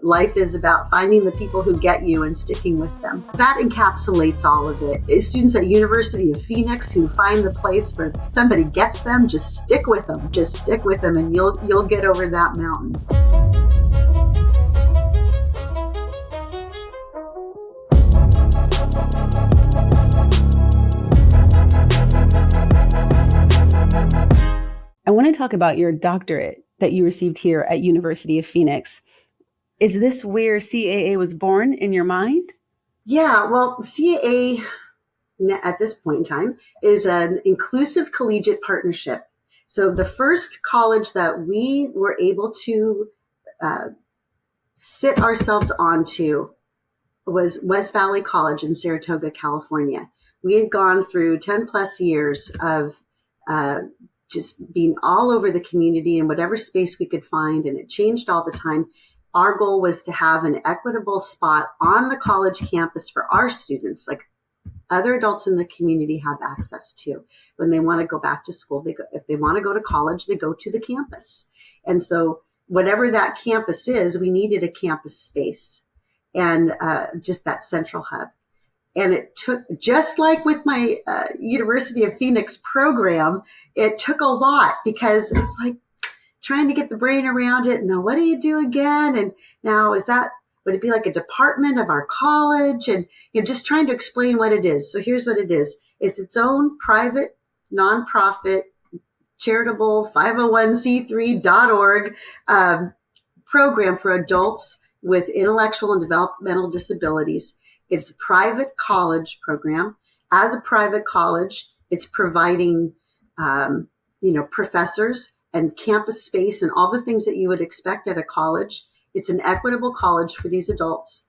life is about finding the people who get you and sticking with them. That encapsulates all of it. Students at University of Phoenix who find the place where somebody gets them, just stick with them. Just stick with them and you'll get over that mountain. I want to talk about your doctorate that you received here at University of Phoenix. Is this where CAA was born in your mind? Yeah, well, CAA at this point in time is an inclusive collegiate partnership. So the first college that we were able to sit ourselves onto was West Valley College in Saratoga, California. We had gone through 10 plus years of just being all over the community in whatever space we could find, and it changed all the time. Our goal was to have an equitable spot on the college campus for our students, like other adults in the community have access to. When they want to go back to school, if they want to go to college, they go to the campus. And so whatever that campus is, we needed a campus space and just that central hub. And it took, just like with my University of Phoenix program, it took a lot because it's like trying to get the brain around it. Now, what do you do again? And now would it be like a department of our college? And just trying to explain what it is. So here's what it is. It's its own private, nonprofit, charitable 501c3.org program for adults with intellectual and developmental disabilities. It's a private college program. As a private college, it's providing, professors and campus space and all the things that you would expect at a college. It's an equitable college for these adults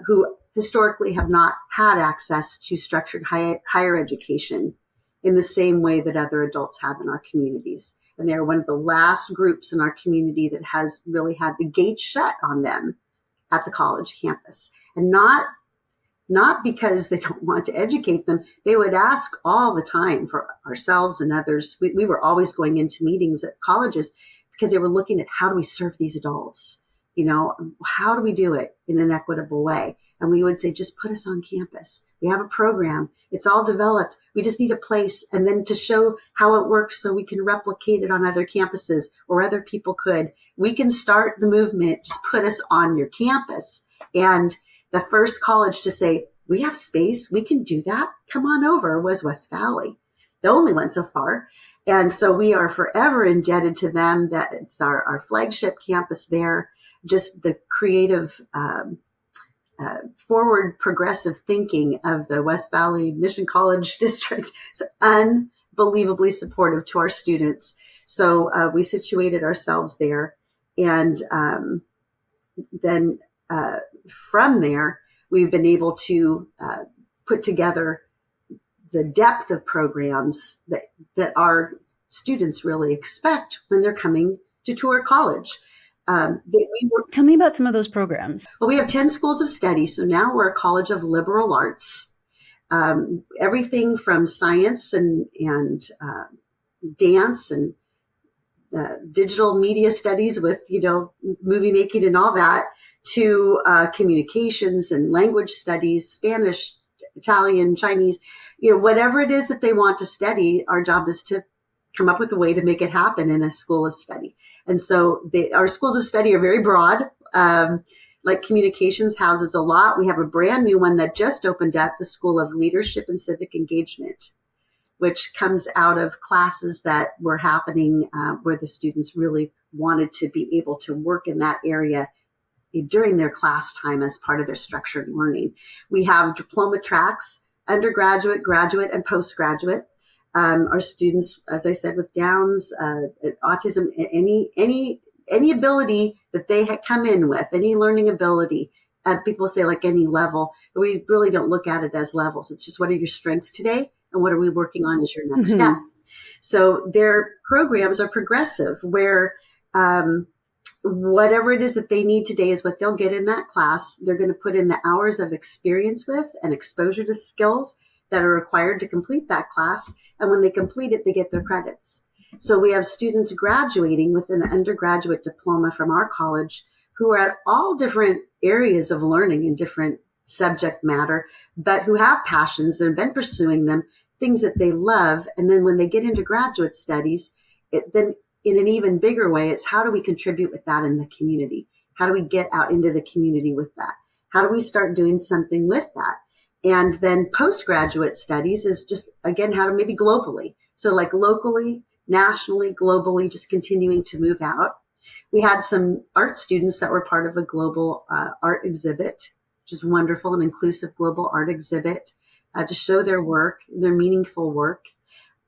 who historically have not had access to structured higher education in the same way that other adults have in our communities. And they're one of the last groups in our community that has really had the gates shut on them at the college campus. And not because they don't want to educate them. They would ask all the time for ourselves and others. We were always going into meetings at colleges because they were looking at how do we serve these adults? How do we do it in an equitable way? And we would say, just put us on campus. We have a program. It's all developed. We just need a place and then to show how it works so we can replicate it on other campuses or other people could. We can start the movement. Just put us on your campus. And the first college to say, we have space, we can do that, come on over, was West Valley. The only one so far. And so we are forever indebted to them. That it's our flagship campus there. Just the creative, forward progressive thinking of the West Valley Mission College District is unbelievably supportive to our students. So we situated ourselves there. And then from there, we've been able to put together the depth of programs that our students really expect when they're coming to tour college. Tell me about some of those programs. Well, we have 10 schools of study. So now we're a college of liberal arts. Everything from science and dance and digital media studies with, movie making and all that, to communications and language studies, Spanish, Italian, Chinese, whatever it is that they want to study. Our job is to come up with a way to make it happen in a school of study. And so our schools of study are very broad. Like communications houses a lot. We have a brand new one that just opened up, the School of Leadership and Civic Engagement, which comes out of classes that were happening where the students really wanted to be able to work in that area during their class time as part of their structured learning. We have diploma tracks, undergraduate, graduate, and postgraduate. Our students, as I said, with Downs, autism, any ability that they come in with, any learning ability, people say like any level, but we really don't look at it as levels. It's just what are your strengths today and what are we working on as your next step? So their programs are progressive where whatever it is that they need today is what they'll get in that class. They're going to put in the hours of experience with and exposure to skills that are required to complete that class. And when they complete it, they get their credits. So we have students graduating with an undergraduate diploma from our college who are at all different areas of learning in different subject matter, but who have passions and have been pursuing them, things that they love. And then when they get into graduate studies, then in an even bigger way, it's how do we contribute with that in the community? How do we get out into the community with that? How do we start doing something with that? And then postgraduate studies is just, again, how to maybe globally. So like locally, nationally, globally, just continuing to move out. We had some art students that were part of a global art exhibit, which is wonderful, an inclusive global art exhibit to show their work, their meaningful work.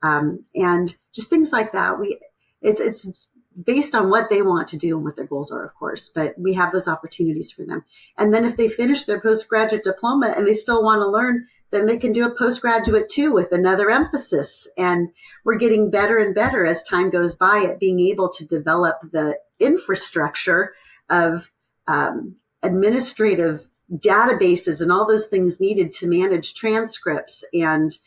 And just things like that. It's based on what they want to do and what their goals are, of course, but we have those opportunities for them. And then if they finish their postgraduate diploma and they still want to learn, then they can do a postgraduate too with another emphasis. And we're getting better and better as time goes by at being able to develop the infrastructure of administrative databases and all those things needed to manage transcripts and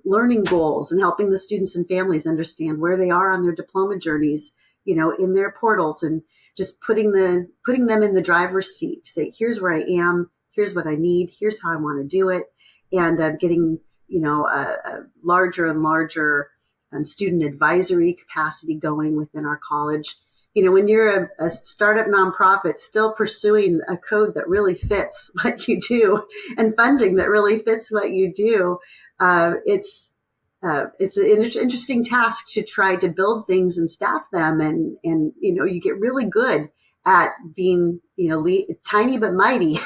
learning goals and helping the students and families understand where they are on their diploma journeys, in their portals, and just putting them in the driver's seat. Say, here's where I am, here's what I need, here's how I want to do it, and getting a larger and larger student advisory capacity going within our college. When you're a startup nonprofit still pursuing a code that really fits what you do and funding that really fits what you do, it's an interesting task to try to build things and staff them. And you get really good at being, tiny but mighty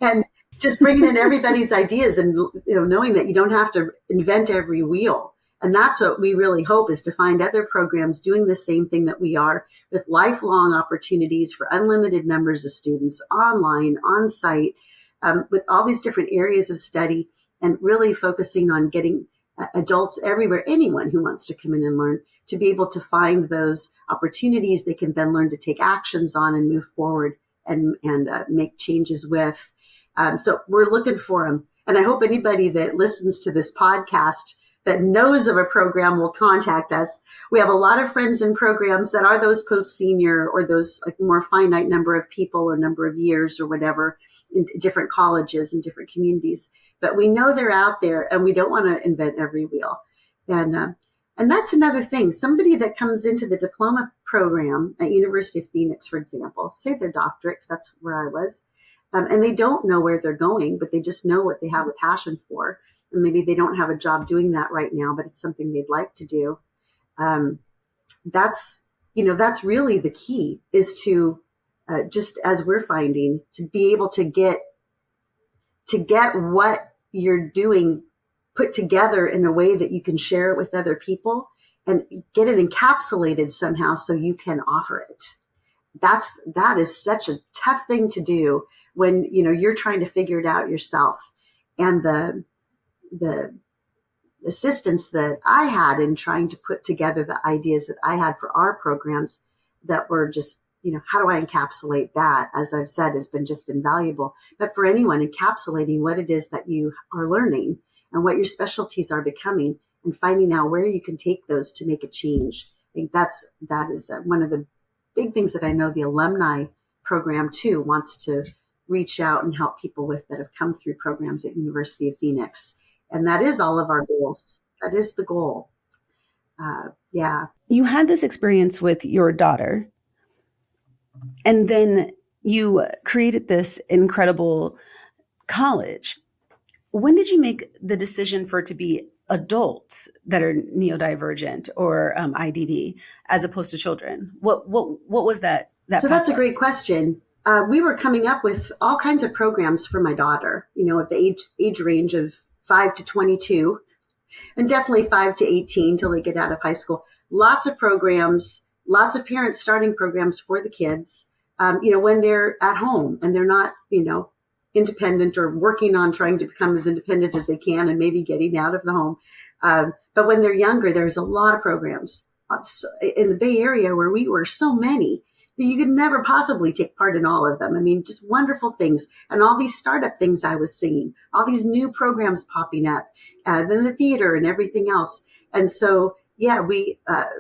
and just bringing in everybody's ideas and, knowing that you don't have to invent every wheel. And that's what we really hope, is to find other programs doing the same thing that we are, with lifelong opportunities for unlimited numbers of students online, on site, with all these different areas of study, and really focusing on getting adults everywhere, anyone who wants to come in and learn, to be able to find those opportunities they can then learn to take actions on and move forward and make changes with. So we're looking for them. And I hope anybody that listens to this podcast that knows of a program will contact us. We have a lot of friends in programs that are those post-senior or those like more finite number of people or number of years or whatever in different colleges and different communities. But we know they're out there, and we don't want to invent every wheel. And that's another thing. Somebody that comes into the diploma program at University of Phoenix, for example, say their doctorate, 'cause that's where I was, and they don't know where they're going, but they just know what they have a passion for. And maybe they don't have a job doing that right now, but it's something they'd like to do. That's really the key, is to just as we're finding, to be able to get what you're doing put together in a way that you can share it with other people and get it encapsulated somehow so you can offer it. That is such a tough thing to do when you're trying to figure it out yourself. And the assistance that I had in trying to put together the ideas that I had for our programs that were just, how do I encapsulate that, as I've said, has been just invaluable. But for anyone, encapsulating what it is that you are learning and what your specialties are becoming, and finding out where you can take those to make a change. I think that is one of the big things that I know the alumni program too wants to reach out and help people with, that have come through programs at University of Phoenix. And that is all of our goals. That is the goal. Yeah. You had this experience with your daughter, and then you created this incredible college. When did you make the decision for it to be adults that are neurodivergent or IDD, as opposed to children? What was that? So that's a great question. We were coming up with all kinds of programs for my daughter, at the age range of 5 to 22, and definitely 5 to 18 till they get out of high school. Lots of programs, lots of parents starting programs for the kids, when they're at home and they're not, independent or working on trying to become as independent as they can and maybe getting out of the home. But when they're younger, there's a lot of programs in the Bay Area where we were, so many. You could never possibly take part in all of them. I mean, just wonderful things. And all these startup things I was seeing, all these new programs popping up, then the theater and everything else. And so yeah,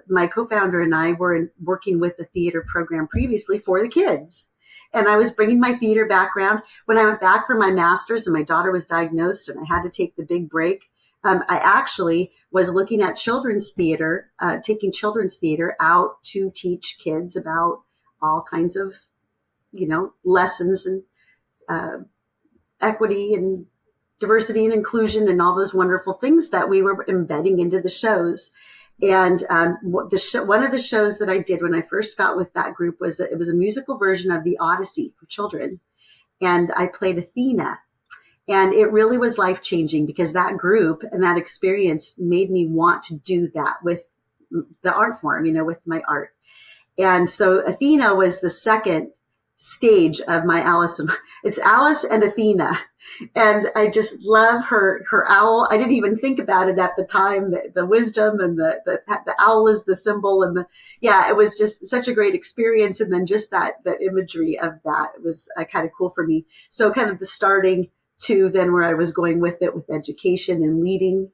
my co-founder and I were working with the theater program previously for the kids. And I was bringing my theater background. When I went back for my master's and my daughter was diagnosed and I had to take the big break, I actually was looking at children's theater, taking children's theater out to teach kids about all kinds of, lessons and equity and diversity and inclusion and all those wonderful things that we were embedding into the shows. And one of the shows that I did when I first got with that group was it was a musical version of the Odyssey for children. And I played Athena. And it really was life-changing because that group and that experience made me want to do that with the art form, with my art. And so Athena was the second stage of my Alice. It's Alice and Athena. And I just love her owl. I didn't even think about it at the time, the wisdom and the owl is the symbol. And it was just such a great experience. And then just that imagery of that was kind of cool for me. So kind of the starting to then where I was going with it with education and leading,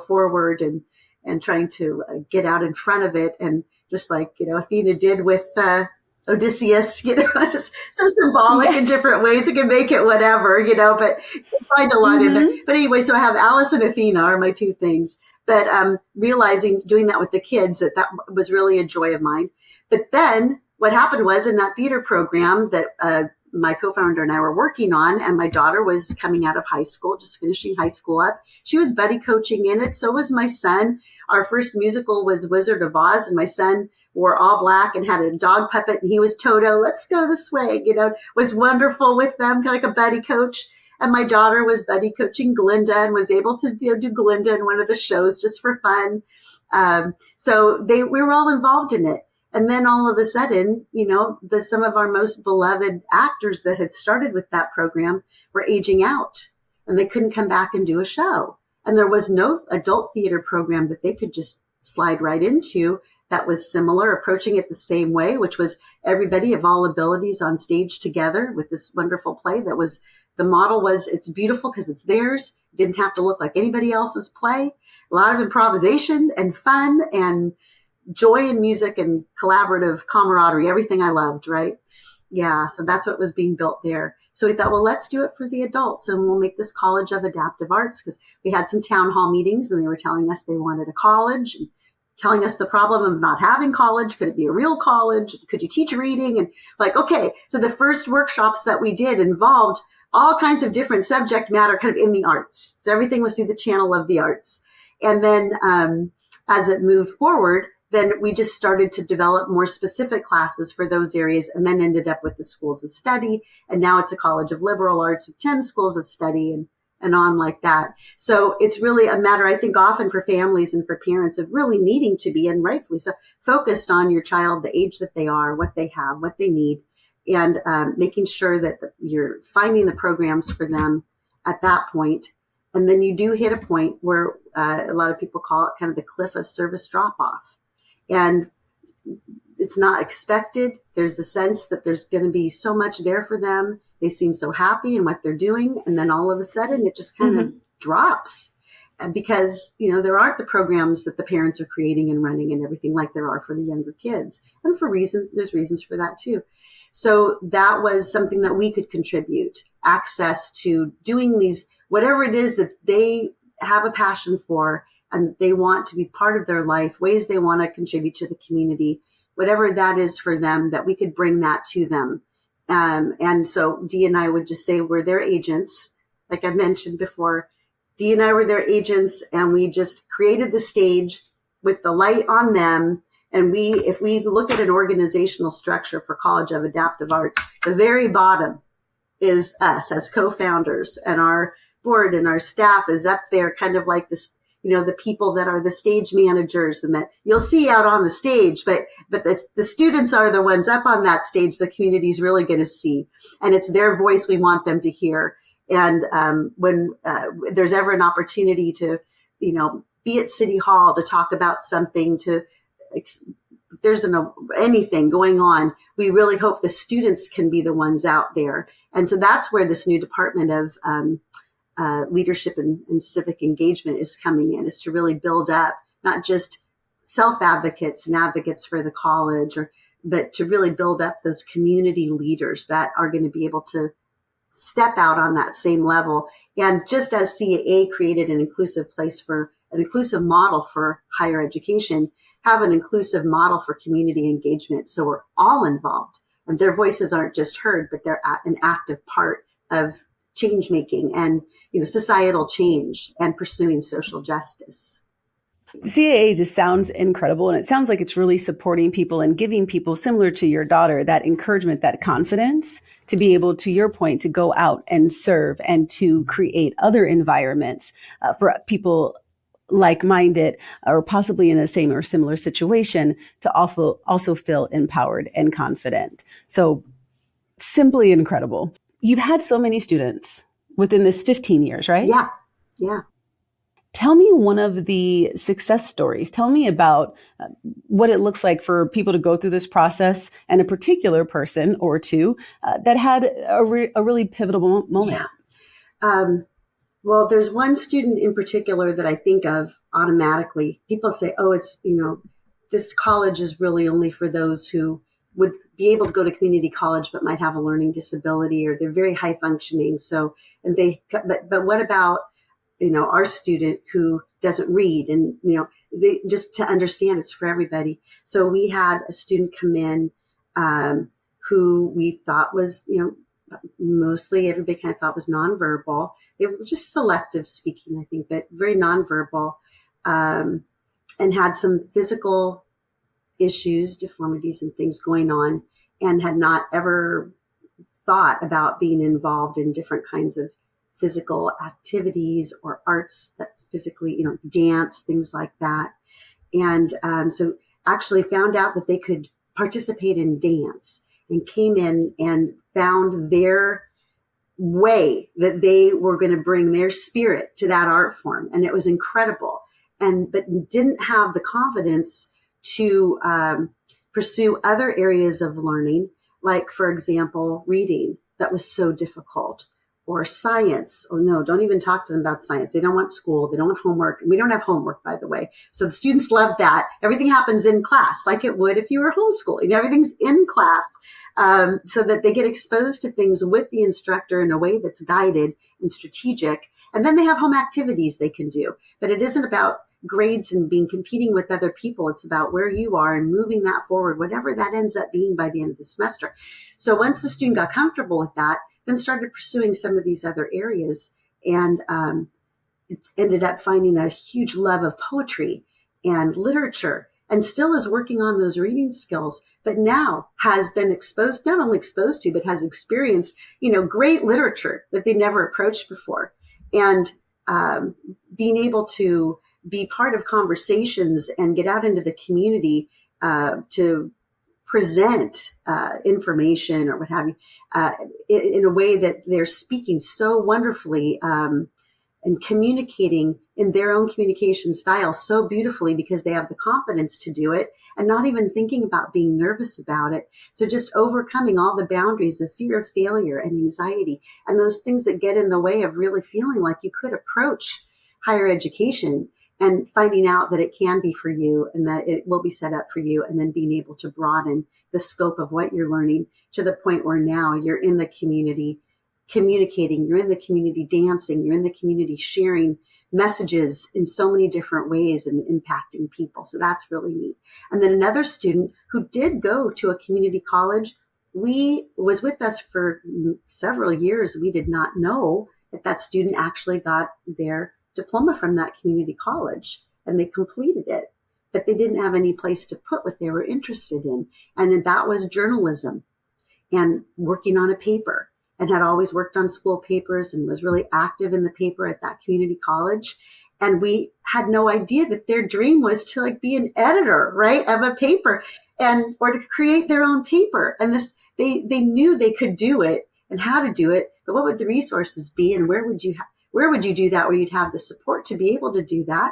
forward and trying to get out in front of it. And just like, Athena did with, Odysseus, just so symbolic in different ways. You can make it whatever, but you find a lot in there. But anyway, so I have Alice and Athena are my two things. But realizing doing that with the kids, that was really a joy of mine. But then what happened was in that theater program that my co-founder and I were working on, and my daughter was coming out of high school, just finishing high school up. She was buddy coaching in it. So was my son. Our first musical was Wizard of Oz, and my son wore all black and had a dog puppet, and he was Toto. Let's go this way, was wonderful with them, kind of like a buddy coach. And my daughter was buddy coaching Glinda and was able to do Glinda in one of the shows just for fun. So we were all involved in it. And then all of a sudden, some of our most beloved actors that had started with that program were aging out and they couldn't come back and do a show. And there was no adult theater program that they could just slide right into that was similar, approaching it the same way, which was everybody of all abilities on stage together with this wonderful play the model was it's beautiful because it's theirs. It didn't have to look like anybody else's play. A lot of improvisation and fun and joy and music and collaborative camaraderie, everything I loved, right? Yeah, so that's what was being built there. So we thought, well, let's do it for the adults and we'll make this College of Adaptive Arts because we had some town hall meetings and they were telling us they wanted a college and telling us the problem of not having college. Could it be a real college? Could you teach reading? And like, okay, so the first workshops that we did involved all kinds of different subject matter kind of in the arts. So everything was through the channel of the arts. And then as it moved forward, then we just started to develop more specific classes for those areas and then ended up with the schools of study. And now it's a College of Liberal Arts with 10 schools of study and on like that. So it's really a matter, I think, often for families and for parents of really needing to be, and rightfully so, focused on your child, the age that they are, what they have, what they need, and making sure that you're finding the programs for them at that point. And then you do hit a point where a lot of people call it kind of the cliff of service drop-off. And it's not expected. There's a sense that there's going to be so much there for them. They seem so happy in what they're doing. And then all of a sudden it just kind of drops because, there aren't the programs that the parents are creating and running and everything like there are for the younger kids. And there's reasons for that too. So that was something that we could contribute, access to doing these, whatever it is that they have a passion for and they want to be part of their life, ways they want to contribute to the community, whatever that is for them, that we could bring that to them. And so Dee and I would just say we're their agents. Like I mentioned before, Dee and I were their agents and we just created the stage with the light on them. And if we look at an organizational structure for College of Adaptive Arts, the very bottom is us as co-founders, and our board and our staff is up there kind of like this, the people that are the stage managers and that you'll see out on the stage, but the students are the ones up on that stage the community's really going to see. And it's their voice we want them to hear. And when there's ever an opportunity to, be at City Hall to talk about something, there's anything going on, we really hope the students can be the ones out there. And so that's where this new department of leadership and civic engagement is coming in, is to really build up not just self-advocates and advocates for the college, but to really build up those community leaders that are going to be able to step out on that same level. And just as CAA created an inclusive model for higher education, have an inclusive model for community engagement. So we're all involved, and their voices aren't just heard, but they're an active part of change making and, societal change and pursuing social justice. CAA just sounds incredible. And it sounds like it's really supporting people and giving people, similar to your daughter, that encouragement, that confidence to be able, to your point, to go out and serve and to create other environments for people like-minded or possibly in the same or similar situation to also feel empowered and confident. So simply incredible. You've had so many students within this 15 years, right? Yeah. Yeah. Tell me one of the success stories. Tell me about what it looks like for people to go through this process and a particular person or two that had a really pivotal moment. Yeah. Well, there's one student in particular that I think of automatically. People say, oh, it's, this college is really only for those who would be able to go to community college but might have a learning disability, or they're very high functioning. So, but what about, our student who doesn't read, and, they just to understand it's for everybody. So we had a student come in who we thought was, mostly everybody kind of thought was nonverbal. They were just selective speaking, I think, but very nonverbal, and had some physical issues, deformities and things going on, and had not ever thought about being involved in different kinds of physical activities or arts that's physically, dance, things like that. And so actually found out that they could participate in dance, and came in and found their way that they were going to bring their spirit to that art form. And it was incredible. But didn't have the confidence to pursue other areas of learning, like, for example, reading. That was so difficult. Or science. Oh no, don't even talk to them about science. They don't want school. They don't want homework. And we don't have homework, by the way. So the students love that. Everything happens in class, like it would if you were homeschooling. Everything's in class, so that they get exposed to things with the instructor in a way that's guided and strategic. And then they have home activities they can do. But it isn't about grades and competing with other people. It's about where you are and moving that forward, whatever that ends up being by the end of the semester. So once the student got comfortable with that, then started pursuing some of these other areas, and ended up finding a huge love of poetry and literature, and still is working on those reading skills, but now has been exposed, not only exposed to, but has experienced, great literature that they never approached before. And being able to be part of conversations and get out into the community to present information or what have you in a way that they're speaking so wonderfully and communicating in their own communication style so beautifully, because they have the confidence to do it and not even thinking about being nervous about it. So just overcoming all the boundaries of fear of failure and anxiety and those things that get in the way of really feeling like you could approach higher education, and finding out that it can be for you and that it will be set up for you, and then being able to broaden the scope of what you're learning to the point where now you're in the community communicating, you're in the community dancing, you're in the community sharing messages in so many different ways and impacting people. So that's really neat. And then another student who did go to a community college, was with us for several years. We did not know that student actually got their diploma from that community college, and they completed it, but they didn't have any place to put what they were interested in. And that was journalism and working on a paper, and had always worked on school papers and was really active in the paper at that community college. And we had no idea that their dream was to be an editor, right, of a paper, or to create their own paper. And they knew they could do it and how to do it, but what would the resources be, and where would you do that, where you'd have the support to be able to do that?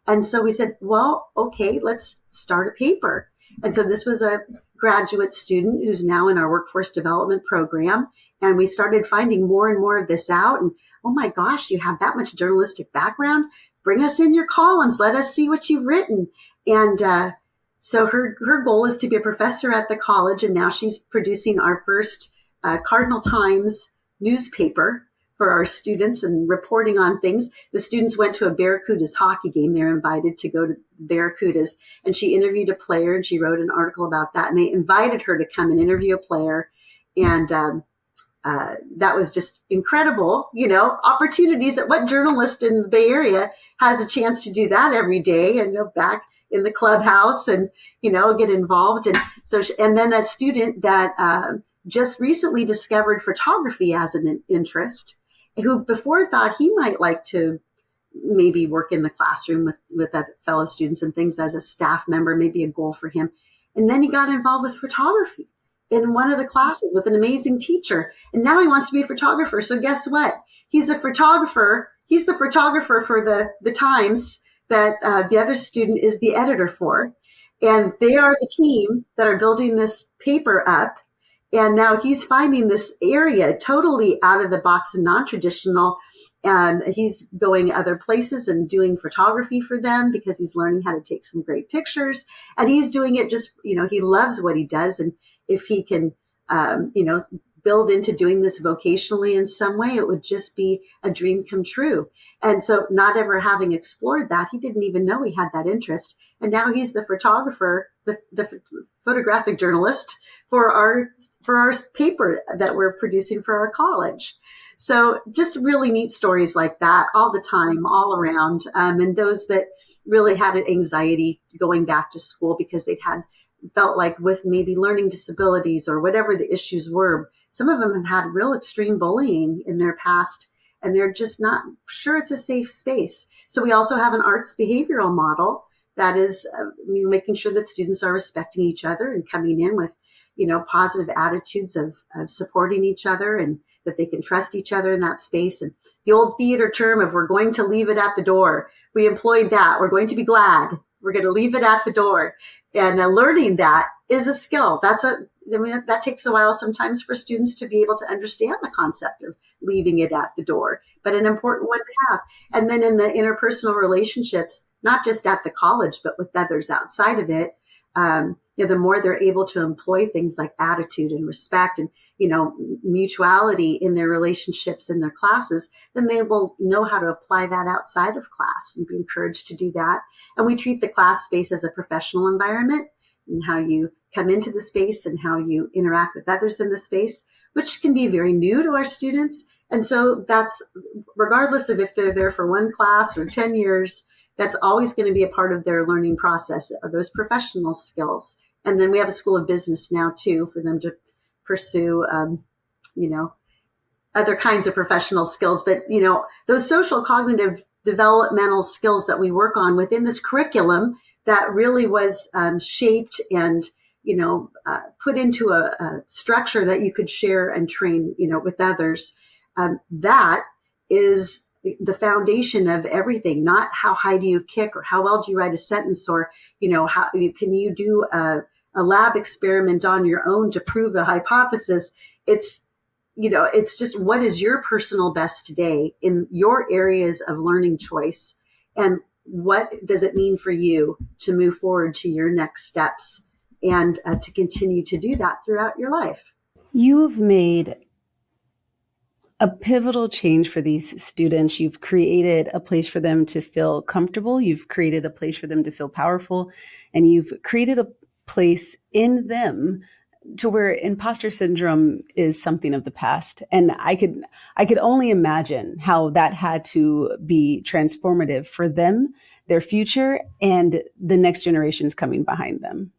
And so we said, well, okay, let's start a paper. And so this was a graduate student who's now in our workforce development program. And we started finding more and more of this out. And oh my gosh, you have that much journalistic background. bring us in your columns. Let us see what you've written. And so her goal is to be a professor at the college. And now she's producing our first Cardinal Times newspaper for our students and reporting on things. The students went to a Barracudas hockey game. They're invited to go to Barracudas, and she interviewed a player and she wrote an article about that. And they invited her to come and interview a player. And that was just incredible, opportunities. That what journalist in the Bay Area has a chance to do that every day and go back in the clubhouse and, get involved. And so, and then a student that just recently discovered photography as an interest, who before thought he might like to maybe work in the classroom with fellow students and things as a staff member, maybe a goal for him. And then he got involved with photography in one of the classes with an amazing teacher. And now he wants to be a photographer. So guess what? He's a photographer. He's the photographer for the Times that the other student is the editor for. And they are the team that are building this paper up. And now he's finding this area totally out of the box and non-traditional. And he's going other places and doing photography for them because he's learning how to take some great pictures. And he's doing it just, he loves what he does. And if he can, build into doing this vocationally in some way, it would just be a dream come true. And so not ever having explored that, he didn't even know he had that interest. And now he's the photographer, the photographic journalist for our paper that we're producing for our college. So just really neat stories like that all the time, all around. And those that really had an anxiety going back to school because they'd felt like with maybe learning disabilities or whatever the issues were, some of them have had real extreme bullying in their past, and they're just not sure it's a safe space. So we also have an arts behavioral model that is making sure that students are respecting each other and coming in with, positive attitudes of supporting each other and that they can trust each other in that space. And the old theater term of we're going to leave it at the door, we employed that. We're going to be glad. We're going to leave it at the door. And learning that is a skill. That takes a while sometimes for students to be able to understand the concept of leaving it at the door, but an important one to have. And then in the interpersonal relationships, not just at the college, but with others outside of it, the more they're able to employ things like attitude and respect and, mutuality in their relationships in their classes, then they will know how to apply that outside of class and be encouraged to do that. And we treat the class space as a professional environment and how you come into the space and how you interact with others in the space, which can be very new to our students. And so that's regardless of if they're there for one class or 10 years, that's always going to be a part of their learning process of those professional skills. And then we have a school of business now too, for them to pursue, other kinds of professional skills. But, those social cognitive developmental skills that we work on within this curriculum that really was shaped and, put into a structure that you could share and train, with others. That is the foundation of everything, not how high do you kick or how well do you write a sentence or, how can you do a lab experiment on your own to prove a hypothesis. It's just what is your personal best today in your areas of learning choice, and what does it mean for you to move forward to your next steps and to continue to do that throughout your life. You've made a pivotal change for these students. You've created a place for them to feel comfortable. You've created a place for them to feel powerful, and you've created a place in them to where imposter syndrome is something of the past. And I could only imagine how that had to be transformative for them, their future, and the next generations coming behind them.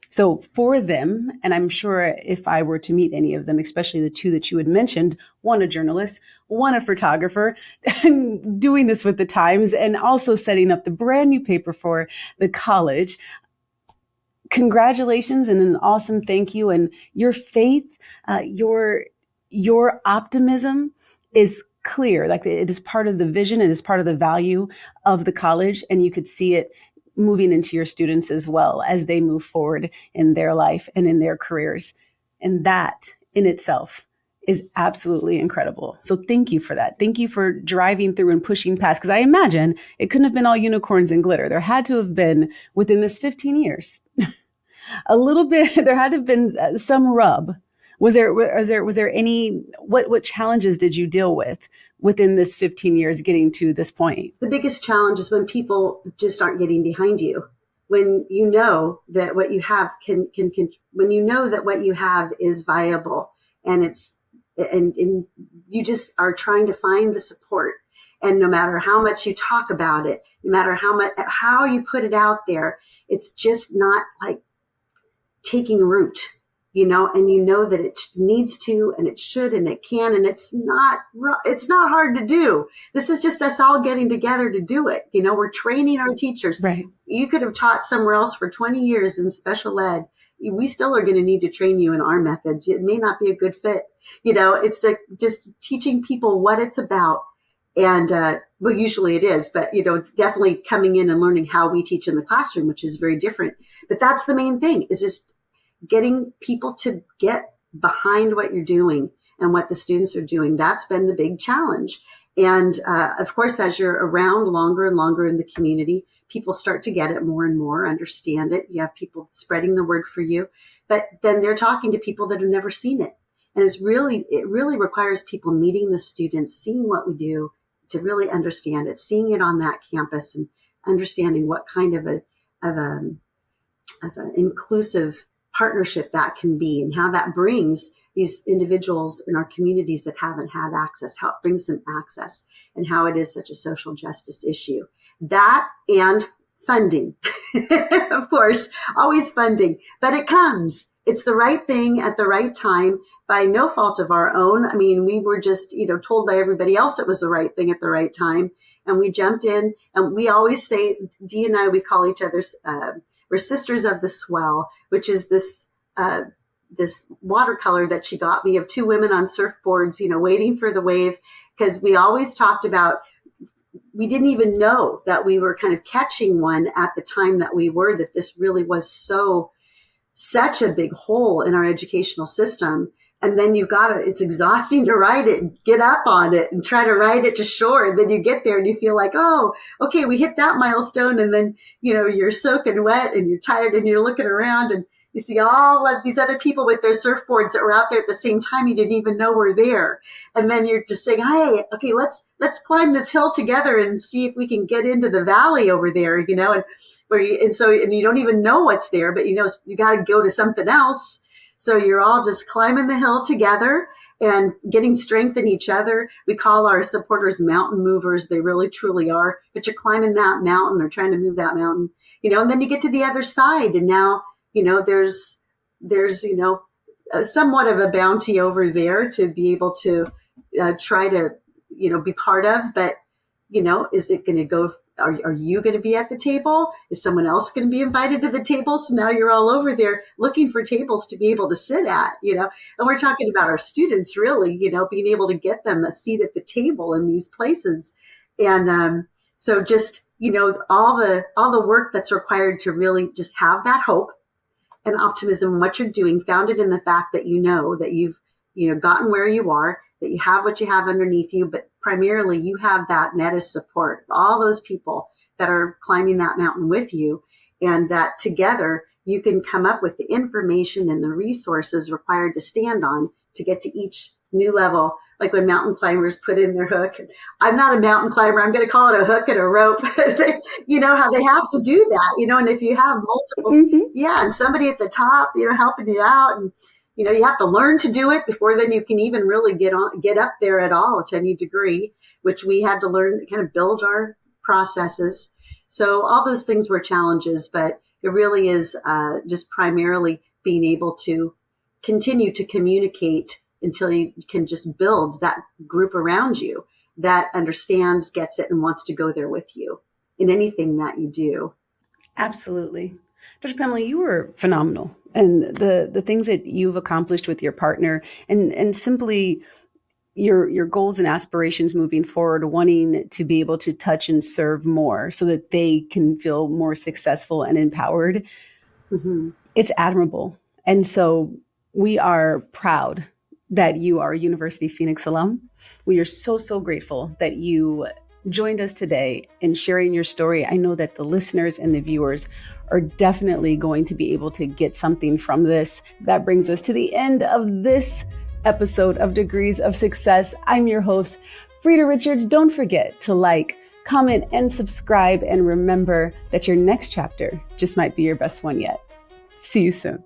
So for them, and I'm sure if I were to meet any of them, especially the two that you had mentioned, one a journalist, one a photographer, doing this with the Times, and also setting up the brand new paper for the college, congratulations and an awesome thank you. And your faith, your optimism is clear. Like it is part of the vision. It is part of the value of the college. And you could see it moving into your students as well as they move forward in their life and in their careers. And that in itself is absolutely incredible. So thank you for that. Thank you for driving through and pushing past, because I imagine it couldn't have been all unicorns and glitter. There had to have been, within this 15 years, a little bit, there had to have been some rub. Was there any, what challenges did you deal with within this 15 years getting to this point? The biggest challenge is when people just aren't getting behind you. When you know that what you have when you know that what you have is viable, and and you just are trying to find the support. And no matter how much you talk about it, no matter how you put it out there, it's just not like taking root, and you know that it needs to, and it should, and it can, and it's not hard to do. This is just us all getting together to do it. We're training our teachers. Right. You could have taught somewhere else for 20 years in special ed. We still are going to need to train you in our methods. It may not be a good fit. It's like just teaching people what it's about. And, well, usually it is, but, it's definitely coming in and learning how we teach in the classroom, which is very different. But that's the main thing, is just getting people to get behind what you're doing and what the students are doing. That's been the big challenge. And, of course, as you're around longer and longer in the community, people start to get it more and more, understand it. You have people spreading the word for you, but then they're talking to people that have never seen it. And it really requires people meeting the students, seeing what we do to really understand it, seeing it on that campus and understanding what kind of an inclusive partnership that can be, and how that brings these individuals in our communities that haven't had access, how it brings them access, and how it is such a social justice issue. That and funding, of course, always funding, but it comes. It's the right thing at the right time by no fault of our own. I mean, we were just, told by everybody else it was the right thing at the right time. And we jumped in, and we always say, Dee and I, we call each other, we're Sisters of the Swell, which is this watercolor that she got me of two women on surfboards, waiting for the wave. Because we always talked about, we didn't even know that we were kind of catching one at the time that that this really was such a big hole in our educational system. And then it's exhausting to ride it and get up on it and try to ride it to shore. And then you get there and you feel like, oh, okay, we hit that milestone. And then, you're soaking wet and you're tired and you're looking around and you see all of these other people with their surfboards that were out there at the same time you didn't even know were there. And then you're just saying, hey, okay, let's climb this hill together and see if we can get into the valley over there, and you don't even know what's there, but you got to go to something else. So you're all just climbing the hill together and getting strength in each other. We call our supporters mountain movers. They really, truly are. But you're climbing that mountain or trying to move that mountain, and then you get to the other side. And now, there's somewhat of a bounty over there to be able to try to, be part of. But, is it going to go? Are you going to be at the table? Is someone else going to be invited to the table? So now you're all over there looking for tables to be able to sit at, and we're talking about our students really, being able to get them a seat at the table in these places. And so just, all the work that's required to really just have that hope and optimism in what you're doing, founded in the fact that that you've gotten where you are, that you have what you have underneath you, but primarily you have that net of support, all those people that are climbing that mountain with you, and that together you can come up with the information and the resources required to stand on to get to each new level. Like when mountain climbers put in their hook. I'm not a mountain climber. I'm going to call it a hook and a rope. How they have to do that, and if you have multiple, and somebody at the top, helping you out, and you have to learn to do it before then you can even really get up there at all to any degree, which we had to learn to kind of build our processes. So all those things were challenges, but it really is just primarily being able to continue to communicate until you can just build that group around you that understands, gets it, and wants to go there with you in anything that you do. Absolutely. Dr. Pamela, you were phenomenal. And the things that you've accomplished with your partner and simply your goals and aspirations moving forward, wanting to be able to touch and serve more so that they can feel more successful and empowered. Mm-hmm. It's admirable. And so we are proud that you are a University of Phoenix alum. We are so, so grateful that you joined us today in sharing your story. I know that the listeners and the viewers are definitely going to be able to get something from this. That brings us to the end of this episode of Degrees of Success. I'm your host, Freda Richards. Don't forget to like, comment, and subscribe. And remember that your next chapter just might be your best one yet. See you soon.